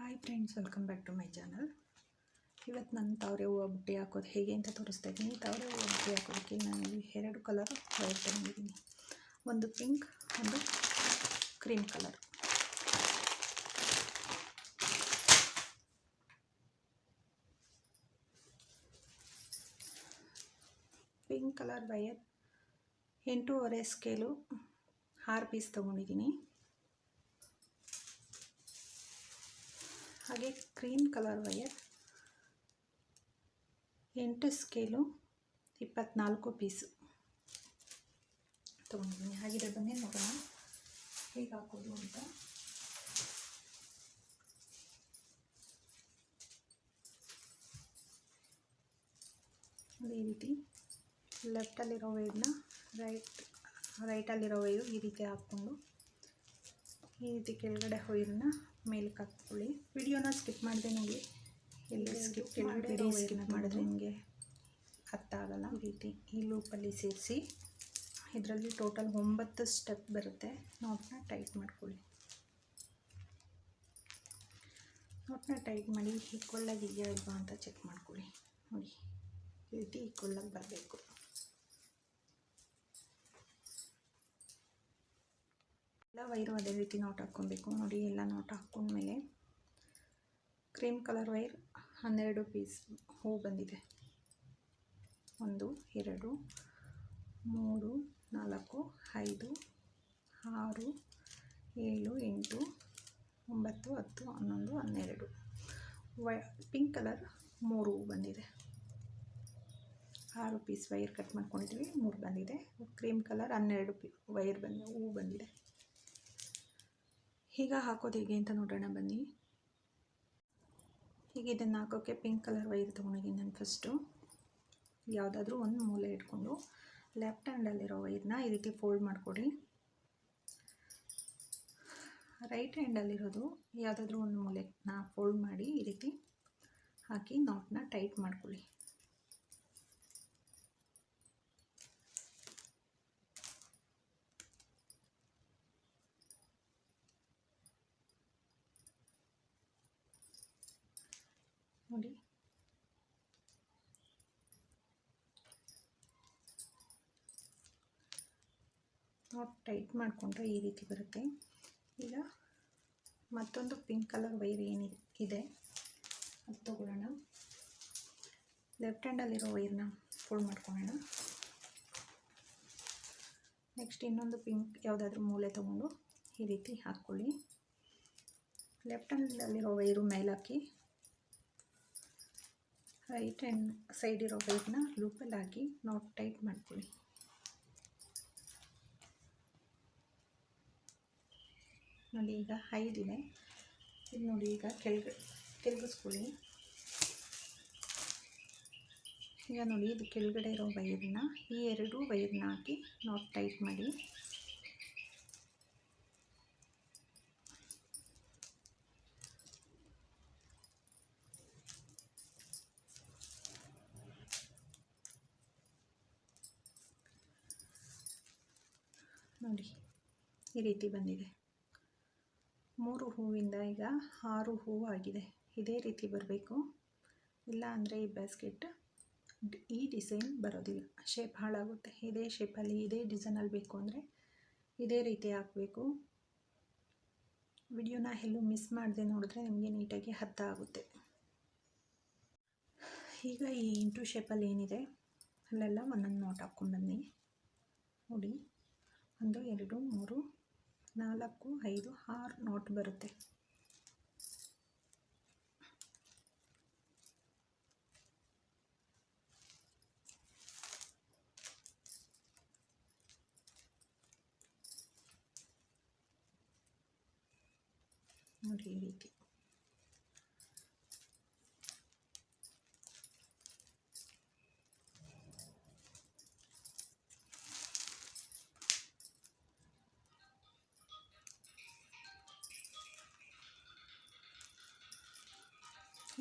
Hi friends, welcome back to my channel. ಇವತ್ತು ನಾನು ತಾವರೆ ಹೂವು ಬುಟ್ಟಿ ಹಾಕೋದು ಹೇಗೆ ಅಂತ ತೋರಿಸ್ತಾ ಇದ್ದೀನಿ. ತಾವರೆ ಹೂವು ಬುಟ್ಟಿ ಹಾಕೋದಕ್ಕೆ ನಾನು ಎರಡು ಕಲರ್ ವೈರ್ ತಗೊಂಡಿದ್ದೀನಿ. ಒಂದು ಪಿಂಕ್, ಒಂದು cream colour. Pink colour wire 8.5 scale 6 piece ತೊಗೊಂಡಿದ್ದೀನಿ. ಹಾಗೆ cream colour wire 8 scale 24 piece ತೊಗೊಂಡಿದ್ದೀನಿ. ಹಾಗಿದ್ರೆ ಬನ್ನಿ ನೋಡೋಣ ಹೇಗೆ ಹಾಕೋದು ಅಂತ. ಈ ರೀತಿ ಲೆಫ್ಟಲ್ಲಿರೋ ವೈರ್ನ ರೈಟಲ್ಲಿರೋ ವೈರು ಈ ರೀತಿ ಹಾಕ್ಕೊಂಡು ಈ ರೀತಿ ಕೆಳಗಡೆ ವೈರ್ನ ಮೇಲಕ್ಕೆ ಹಾಕ್ಕೊಳ್ಳಿ. ವಿಡಿಯೋನ ಸ್ಕಿಪ್ ಮಾಡಿದೆ ನೋಡಿ, ಎಲ್ಲಿ ಸ್ಕಿಪ್ ಮಾಡಿದ್ರೆ ನಿಮಗೆ ಅರ್ಥ ಆಗಲ್ಲ. ಈ ರೀತಿ ಈ ಲೂಪಲ್ಲಿ ಸೇರಿಸಿ ಇದರಲ್ಲಿ ಟೋಟಲ್ 9 ಸ್ಟೆಪ್ ಬರುತ್ತೆ. ನೋಟ್ನ ಟೈಟ್ ಮಾಡ್ಕೊಳ್ಳಿ. ನೋಟ್ನ ಟೈಟ್ ಮಾಡಿ ಈಕ್ವಲ್ಲಾಗಿ ಇದೆಯಾ ಇಲ್ವಾ ಅಂತ ಚೆಕ್ ಮಾಡ್ಕೊಳ್ಳಿ. ನೋಡಿ, ಈ ರೀತಿ ಈಕ್ವಲ್ಲಾಗಿ ಬರಬೇಕು. ಎಲ್ಲ ವೈರು ಅದೇ ರೀತಿ ನೋಟ್ ಹಾಕ್ಕೊಬೇಕು. ನೋಡಿ, ಎಲ್ಲ ನೋಟ್ ಹಾಕ್ಕೊಂಡ್ಮೇಲೆ ಕ್ರೀಮ್ ಕಲರ್ ವೈರ್ 12 ಪೀಸ್ ಹೂ ಬಂದಿದೆ. 1 2 3 4 5 6 7 8 9 10 11 12 ಪಿಂಕ್ ಕಲರ್ 3 ಹೂ ಬಂದಿದೆ. 6 ಪೀಸ್ ವೈರ್ ಕಟ್ ಮಾಡ್ಕೊಂಡಿದ್ದೀವಿ, 3 ಬಂದಿದೆ. ಕ್ರೀಮ್ ಕಲರ್ 12 ವೈರ್ ಹೂ ಬಂದಿದೆ. ಈಗ ಹಾಕೋದು ಹೇಗೆ ಅಂತ ನೋಡೋಣ ಬನ್ನಿ. ಹೀಗೆ ಇದನ್ನು ಹಾಕೋಕ್ಕೆ ಪಿಂಕ್ ಕಲರ್ ವೈರ್ ತೊಗೊಂಡಿದ್ದೀನಿ ನಾನು. ಫಸ್ಟು ಯಾವುದಾದ್ರೂ ಒಂದು ಮೂಲೆ ಇಟ್ಕೊಂಡು ಲೆಫ್ಟ್ ಹ್ಯಾಂಡಲ್ಲಿರೋ ವೈರ್ನ ಈ ರೀತಿ ಫೋಲ್ಡ್ ಮಾಡಿಕೊಡಿ. ರೈಟ್ ಹ್ಯಾಂಡಲ್ಲಿರೋದು ಯಾವುದಾದ್ರೂ ಒಂದು ಮೂಲೆನ ಫೋಲ್ಡ್ ಮಾಡಿ ಈ ರೀತಿ ಹಾಕಿ ನಾಟ್ನ ಟೈಟ್ ಮಾಡ್ಕೊಳ್ಳಿ. ನೋಡಿ, ನಾಟ್ ಟೈಟ್ ಮಾಡಿಕೊಂಡ್ರೆ ಈ ರೀತಿ ಬರುತ್ತೆ. ಈಗ ಮತ್ತೊಂದು ಪಿಂಕ್ ಕಲರ್ ವೈರ್ ಏನಿದೆ ಅದು ತಗೊಳ್ಳೋಣ. ಲೆಫ್ಟ್ ಹ್ಯಾಂಡಲ್ಲಿರೋ ವೈರ್ನ ಫೋಲ್ಡ್ ಮಾಡ್ಕೊಳ್ಳೋಣ. ನೆಕ್ಸ್ಟ್ ಇನ್ನೊಂದು ಪಿಂಕ್ ಯಾವುದಾದ್ರೂ ಮೂಲೆ ತೊಗೊಂಡು ಈ ರೀತಿ ಹಾಕ್ಕೊಳ್ಳಿ. ಲೆಫ್ಟ್ ಹ್ಯಾಂಡಲ್ಲಿರೋ ವೈರು ಮೇಲಾಕಿ ರೈಟ್ ಹ್ಯಾಂಡ್ ಸೈಡ್ ಇರೋ ವೈರ್ನ ಲೂಪಲ್ಲಿ ಹಾಕಿ ನಾಟ್ ಟೈಟ್ ಮಾಡ್ಕೊಳ್ಳಿ. ನೋಡಿ, ಈಗ 5 ಇದೆ. ಇದು ನೋಡಿ, ಈಗ ತಿರುಗಿಸ್ಕೊಳ್ಳಿ. ಈಗ ನೋಡಿ, ಇದು ಕೆಳಗಡೆ ಇರೋ ವೈರ್ನ ಈ 2 ವೈರ್ನ ಹಾಕಿ ನಾಟ್ ಟೈಟ್ ಮಾಡಿ. ನೋಡಿ, ಈ ರೀತಿ ಬಂದಿದೆ. 3 ಹೂವಿಂದ ಈಗ 6 ಹೂವು ಆಗಿದೆ. ಇದೇ ರೀತಿ ಬರಬೇಕು, ಇಲ್ಲ ಅಂದರೆ ಈ ಬ್ಯಾಸ್ಕೆಟ್ ಈ ಡಿಸೈನ್ ಬರೋದಿಲ್ಲ, ಶೇಪ್ ಹಾಳಾಗುತ್ತೆ. ಇದೇ ಶೇಪಲ್ಲಿ ಇದೇ ಡಿಸೈನಲ್ಲಿ ಬೇಕು ಅಂದರೆ ಇದೇ ರೀತಿ ಹಾಕಬೇಕು. ವಿಡಿಯೋನ ಎಲ್ಲೂ ಮಿಸ್ ಮಾಡದೆ ನೋಡಿದ್ರೆ ನಿಮಗೆ ನೀಟಾಗಿ ಅರ್ಥ ಆಗುತ್ತೆ. ಈಗ ಈ ಇಂಟು ಶೇಪಲ್ಲಿ ಏನಿದೆ ಅಲ್ಲೆಲ್ಲ ಒಂದೊಂದು ನೋಟ್ ಹಾಕ್ಕೊಂಡು ಬನ್ನಿ. ನೋಡಿ, 1 2 3 4 5 6 ನೋಟ್ ಬರುತ್ತೆ. ನೋಡಿ, ಈ ರೀತಿ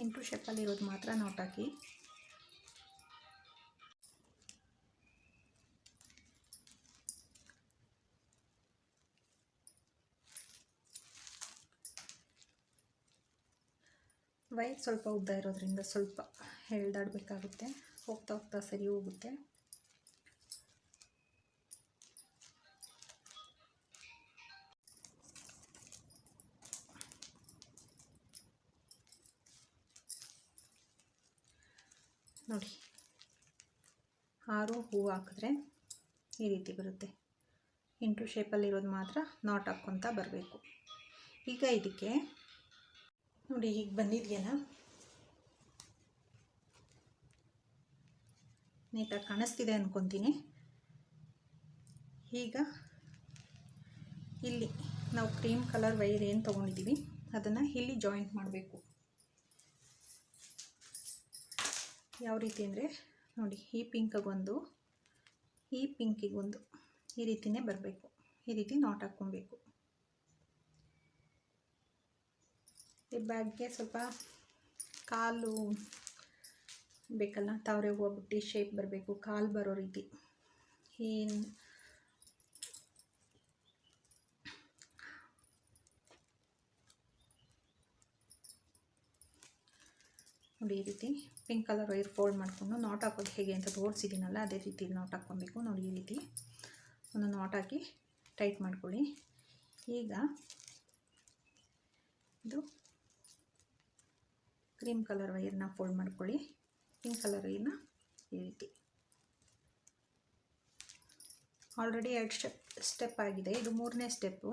ಇಂಟು ಶೇಪಲ್ಲಿರೋದು ಮಾತ್ರ ನೋಟ್ ಹಾಕಿ. ವೈರ್ ಸ್ವಲ್ಪ ಉದ್ದ ಇರೋದ್ರಿಂದ ಸ್ವಲ್ಪ ಎಳೆದಾಡಬೇಕಾಗುತ್ತೆ, ಹೋಗ್ತಾ ಹೋಗ್ತಾ ಸರಿ ಹೋಗುತ್ತೆ. ನೋಡಿ 6 ಹೂವು ಹಾಕಿದ್ರೆ ಈ ರೀತಿ ಬರುತ್ತೆ. ಇಂಟು ಶೇಪಲ್ಲಿರೋದು ಮಾತ್ರ ನಾಟ್ ಹಾಕ್ಕೊತ ಬರಬೇಕು. ಈಗ ಇದಕ್ಕೆ ನೋಡಿ ಹೀಗೆ ಬಂದಿದೆಯಲ್ಲ, ನೀಟಾಗಿ ಕಾಣಿಸ್ತಿದೆ ಅಂದ್ಕೊತೀನಿ. ಈಗ ಇಲ್ಲಿ ನಾವು ಕ್ರೀಮ್ ಕಲರ್ ವೈರ್ ಏನು ತೊಗೊಂಡಿದ್ದೀವಿ ಅದನ್ನು ಇಲ್ಲಿ ಜಾಯಿಂಟ್ ಮಾಡಬೇಕು. ಯಾವ ರೀತಿ ಅಂದರೆ ನೋಡಿ, ಈ ಪಿಂಕಿಗೊಂದು, ಈ ಪಿಂಕಿಗೊಂದು, ಈ ರೀತಿಯೇ ಬರಬೇಕು. ಈ ರೀತಿ ನಾಟ್ ಹಾಕ್ಕೊಬೇಕು. ಈ ಬ್ಯಾಗ್ಗೆ ಸ್ವಲ್ಪ ಕಾಲು ಬೇಕಲ್ಲ, ತಾವರೆ ಹೂವು ಬುಟ್ಟಿ ಶೇಪ್ ಬರಬೇಕು, ಕಾಲು ಬರೋ ರೀತಿ. ಈ ನೋಡಿ, ಈ ರೀತಿ ಪಿಂಕ್ ಕಲರ್ ವೈರ್ ಫೋಲ್ಡ್ ಮಾಡಿಕೊಂಡು ನಾಟ್ ಹಾಕೋದು ಹೇಗೆ ಅಂತ ತೋರಿಸಿದ್ದೀನಲ್ಲ, ಅದೇ ರೀತಿ ನಾಟ್ ಹಾಕ್ಕೊಬೇಕು. ನೋಡಿ, ಈ ರೀತಿ ಒಂದು ನಾಟ್ ಹಾಕಿ ಟೈಟ್ ಮಾಡ್ಕೊಳ್ಳಿ. ಈಗ ಇದು ಕ್ರೀಮ್ ಕಲರ್ ವೈರ್ನ ಫೋಲ್ಡ್ ಮಾಡ್ಕೊಳ್ಳಿ, ಪಿಂಕ್ ಕಲರ್ ವೈರ್ನ ಈ ರೀತಿ. ಆಲ್ರೆಡಿ 2 ಸ್ಟೆಪ್ ಆಗಿದೆ, ಇದು 3ನೇ ಸ್ಟೆಪ್ಪು.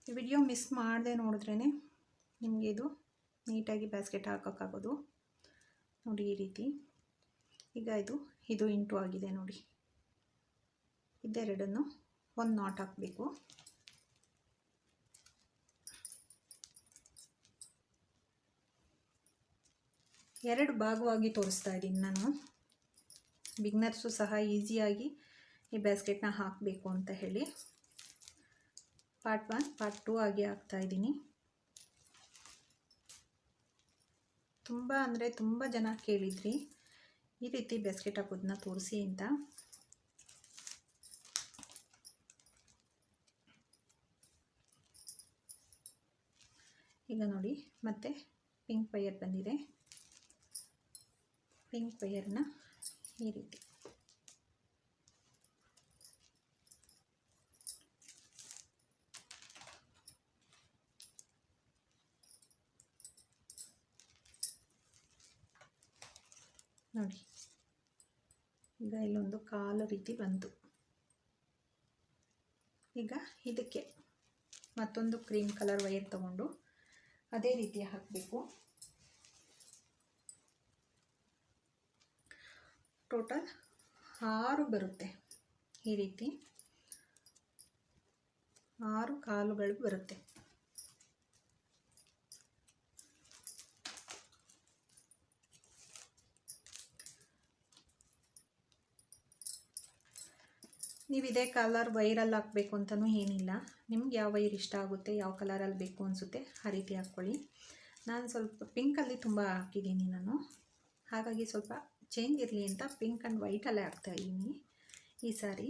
ಈ ವಿಡಿಯೋ ಮಿಸ್ ಮಾಡದೆ ನೋಡಿದ್ರೇ ನಿಮಗೆ ಇದು ನೀಟಾಗಿ ಬ್ಯಾಸ್ಕೆಟ್ ಹಾಕೋಕ್ಕಾಗೋದು. ನೋಡಿ, ಈ ರೀತಿ. ಈಗ ಇದು ಇಂಟು ಆಗಿದೆ ನೋಡಿ. ಇದೆರಡನ್ನು ಒಂದು ನಾಟ್ ಹಾಕಬೇಕು. ಎರಡು ಭಾಗವಾಗಿ ತೋರಿಸ್ತಾ ಇದ್ದೀನಿ ನಾನು. ಬಿಗ್ನರ್ಸು ಸಹ ಈಸಿಯಾಗಿ ಈ ಬ್ಯಾಸ್ಕೆಟ್ನ ಹಾಕಬೇಕು ಅಂತ ಹೇಳಿ ಪಾರ್ಟ್ 1 ಪಾರ್ಟ್ 2 ಆಗಿ ಹಾಕ್ತಾಯಿದ್ದೀನಿ. ತುಂಬ ಅಂದರೆ ತುಂಬ ಜನ ಕೇಳಿದ್ರಿ ಈ ರೀತಿ ಬ್ಯಾಸ್ಕೆಟ್ ಹಾಕೋದನ್ನ ತೋರಿಸಿ ಅಂತ. ಈಗ ನೋಡಿ, ಮತ್ತೆ ಪಿಂಕ್ ವೈರ್ ಬಂದಿದೆ. ಪಿಂಕ್ ವೈರ್ನ ಈ ರೀತಿ ನೋಡಿ. ಈಗ ಇಲ್ಲೊಂದು ಕಾಲು ರೀತಿ ಬಂತು. ಈಗ ಇದಕ್ಕೆ ಮತ್ತೊಂದು ಕ್ರೀಮ್ ಕಲರ್ ವೈರ್ ತಗೊಂಡು ಅದೇ ರೀತಿ ಹಾಕಬೇಕು. ಟೋಟಲ್ 6 ಬರುತ್ತೆ. ಈ ರೀತಿ 6 ಕಾಲುಗಳು ಬರುತ್ತೆ. ನೀವು ಇದೇ ಕಲರ್ ವೈರಲ್ಲಿ ಹಾಕಬೇಕು ಅಂತಲೂ ಏನಿಲ್ಲ. ನಿಮ್ಗೆ ಯಾವ ವೈರ್ ಇಷ್ಟ ಆಗುತ್ತೆ, ಯಾವ ಕಲರಲ್ಲಿ ಬೇಕು ಅನಿಸುತ್ತೆ ಆ ರೀತಿ ಹಾಕ್ಕೊಳ್ಳಿ. ನಾನು ಸ್ವಲ್ಪ ಪಿಂಕಲ್ಲಿ ತುಂಬ ಹಾಕಿದ್ದೀನಿ ನಾನು, ಹಾಗಾಗಿ ಸ್ವಲ್ಪ ಚೇಂಜ್ ಇರಲಿ ಅಂತ ಪಿಂಕ್ ಆ್ಯಂಡ್ ವೈಟಲ್ಲೇ ಹಾಕ್ತಾಯಿದ್ದೀನಿ ಈ ಸಾರಿ.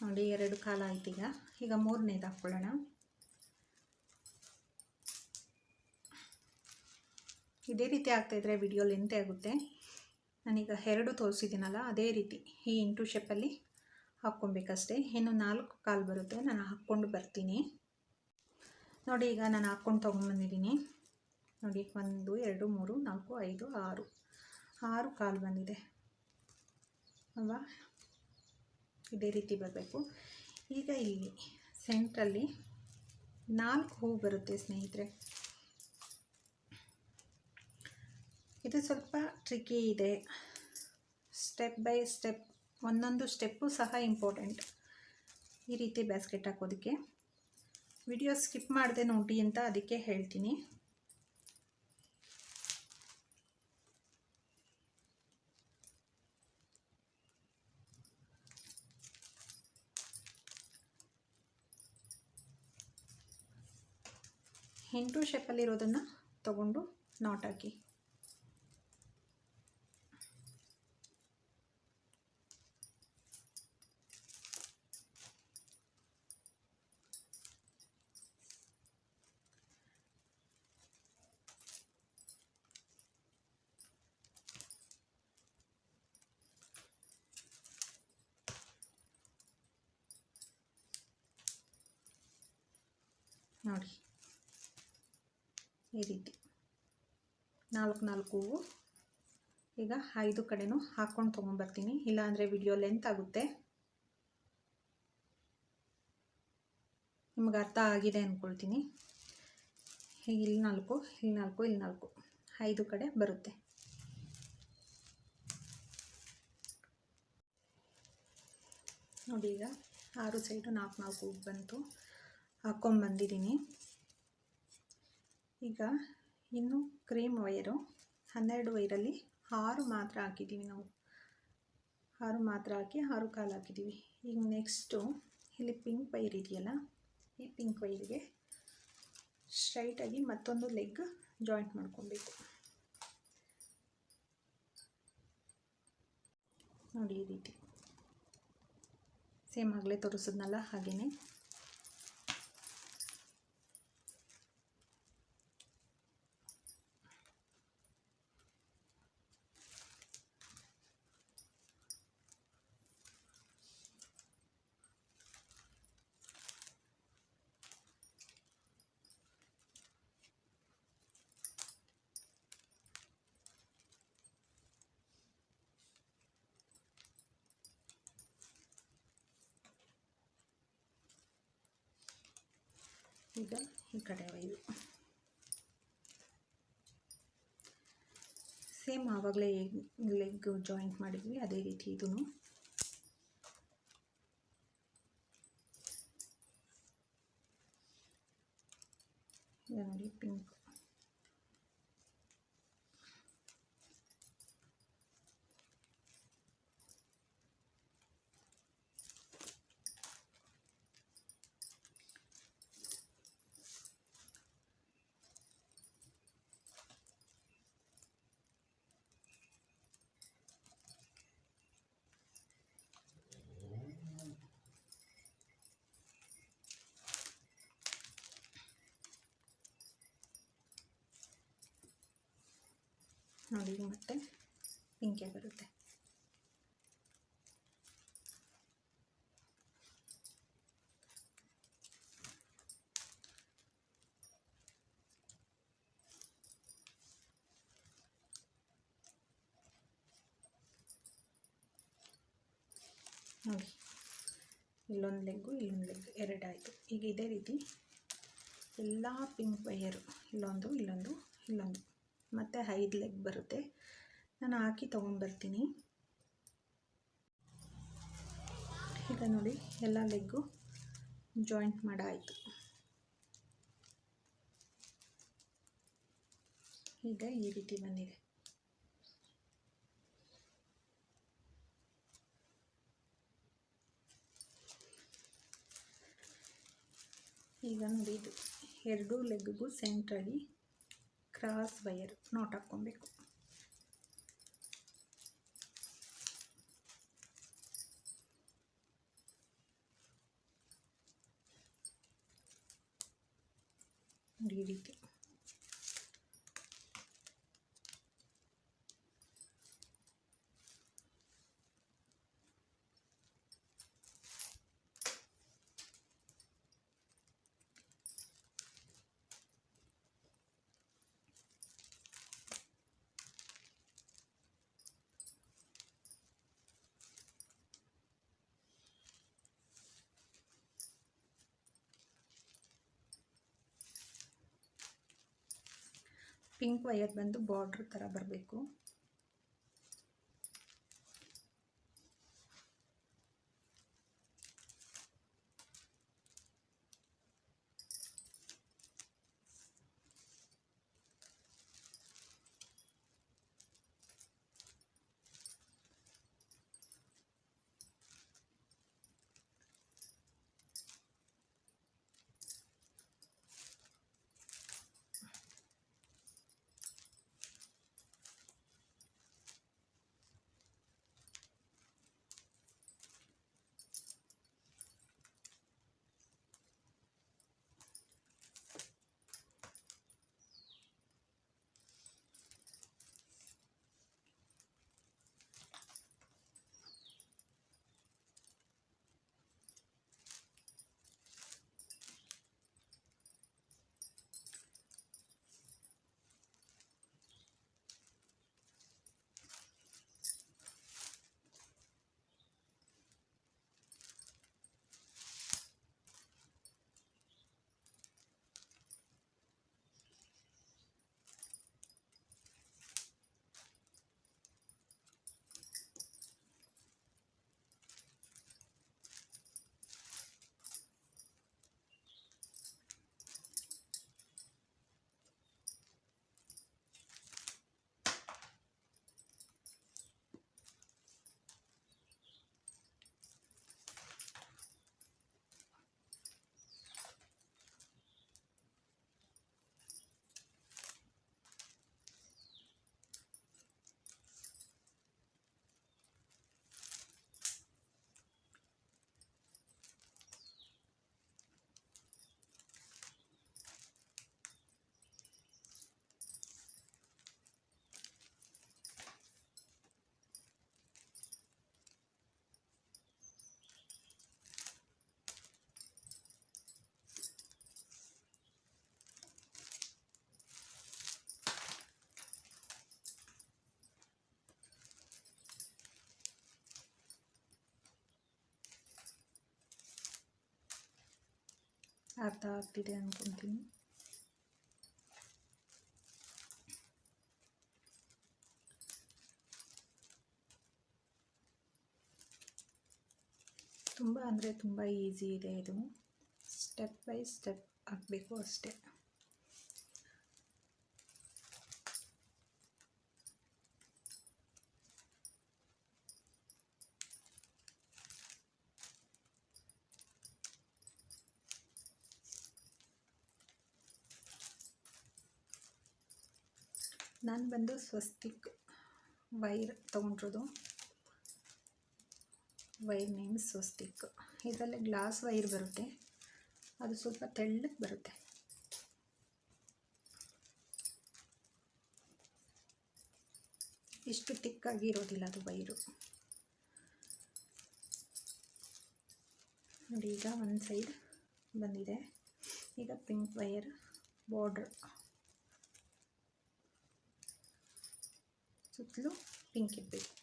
ನೋಡಿ, 2 ಕಾಲ ಆಯ್ತು. ಈಗ 3ನೇದು ಹಾಕ್ಕೊಳ್ಳೋಣ. ಇದೇ ರೀತಿ ಆಗ್ತಾಯಿದ್ರೆ ವಿಡಿಯೋ ಲೆಂತೆ ಆಗುತ್ತೆ. ನಾನೀಗ 2 ತೋರಿಸಿದ್ದೀನಲ್ಲ, ಅದೇ ರೀತಿ ಈ ಇಂಟು ಶೇಪಲ್ಲಿ ಹಾಕ್ಕೊಬೇಕಷ್ಟೇ. ಇನ್ನು 4 ಕಾಲು ಬರುತ್ತೆ, ನಾನು ಹಾಕ್ಕೊಂಡು ಬರ್ತೀನಿ. ನೋಡಿ, ಈಗ ನಾನು ಹಾಕ್ಕೊಂಡು ತೊಗೊಂಬಂದಿದ್ದೀನಿ. ನೋಡಿ 1 2 3 4 5 6 6 ಕಾಲು ಬಂದಿದೆ ಅಲ್ವಾ. ಇದೇ ರೀತಿ ಬರಬೇಕು. ಈಗ ಇಲ್ಲಿ ಸೆಂಟ್ರಲ್ಲಿ 4 ಹೂ ಬರುತ್ತೆ ಸ್ನೇಹಿತರೆ. ಇದು ಸ್ವಲ್ಪ ಟ್ರಿಕಿ ಇದೆ. ಸ್ಟೆಪ್ ಬೈ ಸ್ಟೆಪ್ ಒಂದೊಂದು ಸ್ಟೆಪ್ಪು ಸಹ ಇಂಪಾರ್ಟೆಂಟ್ ಈ ರೀತಿ ಬ್ಯಾಸ್ಕೆಟ್ ಹಾಕೋದಕ್ಕೆ. ವಿಡಿಯೋ ಸ್ಕಿಪ್ ಮಾಡದೆ ನೋಡಿ ಅಂತ ಅದಕ್ಕೆ ಹೇಳ್ತೀನಿ. ಇಂಟು ಶೇಪಲ್ಲಿರೋದನ್ನು ತಗೊಂಡು ನಾಟ್ ಹಾಕಿ. ನೋಡಿ ಈ ರೀತಿ 4 ಹೂವು. ಈಗ 5 ಕಡೆನೂ ಹಾಕ್ಕೊಂಡು ತೊಗೊಂಬರ್ತೀನಿ, ಇಲ್ಲಾಂದರೆ ವಿಡಿಯೋ ಲೆಂತ್ ಆಗುತ್ತೆ. ನಿಮ್ಗೆ ಅರ್ಥ ಆಗಿದೆ ಅಂದ್ಕೊಳ್ತೀನಿ. ಹೀಗೆ ಇಲ್ಲಿ 4 ಇಲ್ಲಿ 4 ಇಲ್ಲಿ 4 5 ಕಡೆ ಬರುತ್ತೆ. ನೋಡಿ ಈಗ 6 ಸೈಡು 4 ಬಂತು, ಹಾಕ್ಕೊಂಬಂದಿದ್ದೀನಿ. ಈಗ ಇನ್ನು ಕ್ರೀಮ್ ವೈರು 12 ವೈರಲ್ಲಿ 6 ಮಾತ್ರ ಹಾಕಿದ್ದೀವಿ ನಾವು. 6 ಮಾತ್ರ ಹಾಕಿ 6 ಕಾಲು ಹಾಕಿದ್ದೀವಿ. ಈಗ ನೆಕ್ಸ್ಟು ಇಲ್ಲಿ ಪಿಂಕ್ ವೈರ್ ಇದೆಯಲ್ಲ, ಈ ಪಿಂಕ್ ವೈರಿಗೆ ಸ್ಟ್ರೈಟಾಗಿ ಮತ್ತೊಂದು ಲೆಗ್ ಜಾಯಿಂಟ್ ಮಾಡ್ಕೊಬೇಕು. ನೋಡಿ ಈ ರೀತಿ ಸೇಮ್ ಆಗಲೇ ತೋರಿಸಿದ್ನಲ್ಲ ಹಾಗೆಯೇ. ಈಗ ಈ ಕಡೆ ವೈರು ಸೇಮ್ ಆವಾಗಲೇ ಲೆಗ್ ಜಾಯಿಂಟ್ ಮಾಡಿದ್ವಿ ಅದೇ ರೀತಿ ಇದೂ. ಈಗ ನೋಡಿ ಪಿಂಕ್. ನೋಡಿ ಮತ್ತೆ ಪಿಂಕೆ ಬರುತ್ತೆ. ನೋಡಿ ಇಲ್ಲೊಂದು ಲೆಗ್ಗು ಇಲ್ಲೊಂದು ಲೆಗ್ ಎರಡಾಯಿತು. ಈಗ ಇದೇ ರೀತಿ ಎಲ್ಲ ಪಿಂಕ್ ವೈಯರು ಇಲ್ಲೊಂದು ಇಲ್ಲೊಂದು ಇಲ್ಲೊಂದು ಮತ್ತು 5 ಲೆಗ್ ಬರುತ್ತೆ. ನಾನು ಹಾಕಿ ತೊಗೊಂಡ್ಬರ್ತೀನಿ. ಈಗ ನೋಡಿ ಎಲ್ಲ ಲೆಗ್ಗು ಜಾಯಿಂಟ್ ಮಾಡಾಯಿತು. ಈಗ ಈ ರೀತಿ ಬಂದಿದೆ. ಈಗ ನೋಡಿ ಇದು 2 ಲೆಗ್ಗೂ ಸೆಂಟ್ರಲ್ಲಿ ಕ್ರಾಸ್ ವೈರ್ ನಾಟ್ ಹಾಕ್ಕೊಬೇಕು. ಈ ರೀತಿ ಪಿಂಕ್ ವೈರ್ ಬಂದು ಬಾರ್ಡ್ರ್ ಥರ ಬರಬೇಕು. ಅರ್ಥ ಆಗ್ತಿದೆ ಅಂದ್ಕೊತೀನಿ. ತುಂಬ ಅಂದರೆ ತುಂಬ ಈಸಿ ಇದೆ ಇದು. ಸ್ಟೆಪ್ ಬೈ ಸ್ಟೆಪ್ ಆಗಬೇಕು ಅಷ್ಟೇ. ನಾನು ಬಂದು ಸ್ವಸ್ತಿಕ್ ವೈರ್ ತೊಗೊಂಡಿರೋದು. Wire name Swastik. ಇದರಲ್ಲಿ ಗ್ಲಾಸ್ ವೈರ್ ಬರುತ್ತೆ, ಅದು ಸ್ವಲ್ಪ ತೆಳ್ಳಗೆ ಬರುತ್ತೆ. ಇಷ್ಟು ತಿಕ್ಕಾಗಿ ಇರೋದಿಲ್ಲ ಅದು ವೈರು. ನೋಡಿ, ಈಗ ಒಂದು ಸೈಡ್ ಬಂದಿದೆ. ಈಗ ಪಿಂಕ್ ವೈರ್ ಬಾರ್ಡ್ರ್ ಸುತ್ತಲೂ ಪಿಂಕ್ ಇರಬೇಕು.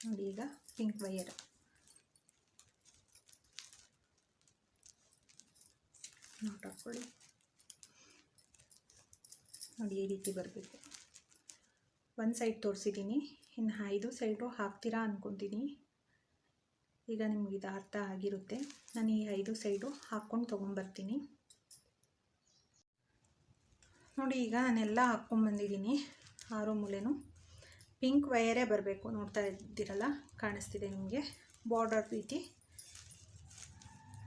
ನೋಡಿ, ಈಗ ಪಿಂಕ್ ವೈರ್ ನೋಟ್ ಹಾಕ್ಕೊಳ್ಳಿ. ನೋಡಿ, ಈ ರೀತಿ ಬರಬೇಕು. ಒಂದು ಸೈಡ್ ತೋರಿಸಿದ್ದೀನಿ, ಇನ್ನು 5 ಸೈಡು ಹಾಕ್ತೀರಾ ಅಂದ್ಕೊತೀನಿ. ಈಗ ನಿಮಗೆ ಇದು ಅರ್ಥ ಆಗಿರುತ್ತೆ. ನಾನು ಈ 5 ಸೈಡು ಹಾಕ್ಕೊಂಡು ತೊಗೊಂಬರ್ತೀನಿ. ನೋಡಿ, ಈಗ ನಾನೆಲ್ಲ ಹಾಕ್ಕೊಂಡ್ಬಂದಿದ್ದೀನಿ. 6 ಮೂಲೆನೂ ಪಿಂಕ್ ವೈರೇ ಬರಬೇಕು. ನೋಡ್ತಾ ಇದ್ದೀರಲ್ಲ, ಕಾಣಿಸ್ತಿದೆ ನಿಮಗೆ ಬಾರ್ಡರ್ ರೀತಿ.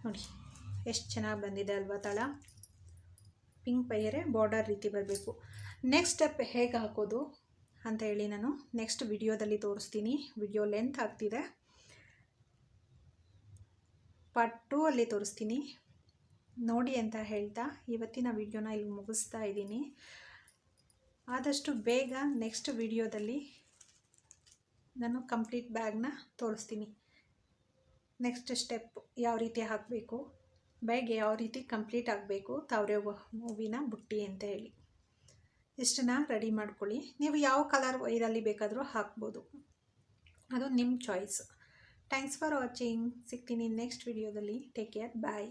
ನೋಡಿ ಎಷ್ಟು ಚೆನ್ನಾಗಿ ಬಂದಿದೆ ಅಲ್ವಾ ತಳ. ಪಿಂಕ್ ವೈರೇ ಬಾರ್ಡರ್ ರೀತಿ ಬರಬೇಕು. ನೆಕ್ಸ್ಟ್ ಸ್ಟೆಪ್ ಹೇಗೆ ಹಾಕೋದು ಅಂತ ಹೇಳಿ ನಾನು ನೆಕ್ಸ್ಟ್ ವಿಡಿಯೋದಲ್ಲಿ ತೋರಿಸ್ತೀನಿ. ವಿಡಿಯೋ ಲೆಂತ್ ಆಗ್ತಿದೆ, ಪಾರ್ಟ್ 2 ಅಲ್ಲಿ ತೋರಿಸ್ತೀನಿ ನೋಡಿ ಅಂತ ಹೇಳ್ತಾ ಇವತ್ತಿನ ವಿಡಿಯೋನ ಇಲ್ಲಿ ಮುಗಿಸ್ತಾ ಇದ್ದೀನಿ. ಆದಷ್ಟು ಬೇಗ ನೆಕ್ಸ್ಟ್ ವಿಡಿಯೋದಲ್ಲಿ ನಾನು ಕಂಪ್ಲೀಟ್ ಬ್ಯಾಗ್ನ ತೋರಿಸ್ತೀನಿ. ನೆಕ್ಸ್ಟ್ ಸ್ಟೆಪ್ ಯಾವ ರೀತಿ ಹಾಕಬೇಕು, ಬ್ಯಾಗ್ ಯಾವ ರೀತಿ ಕಂಪ್ಲೀಟ್ ಆಗಬೇಕು, ತಾವರೆ ಹೂವಿನ ಬುಟ್ಟಿ ಅಂತ ಹೇಳಿ ಇಷ್ಟನ್ನ ರೆಡಿ ಮಾಡ್ಕೊಳ್ಳಿ. ನೀವು ಯಾವ ಕಲರ್ ವೈರಲ್ಲಿ ಬೇಕಾದರೂ ಹಾಕ್ಬೋದು, ಅದು ನಿಮ್ಮ ಚಾಯ್ಸ್. Thanks for watching. ಸಿಗ್ತೀನಿ ನೆಕ್ಸ್ಟ್ ವಿಡಿಯೋದಲ್ಲಿ. ಟೇಕ್ ಕೇರ್, ಬಾಯ್.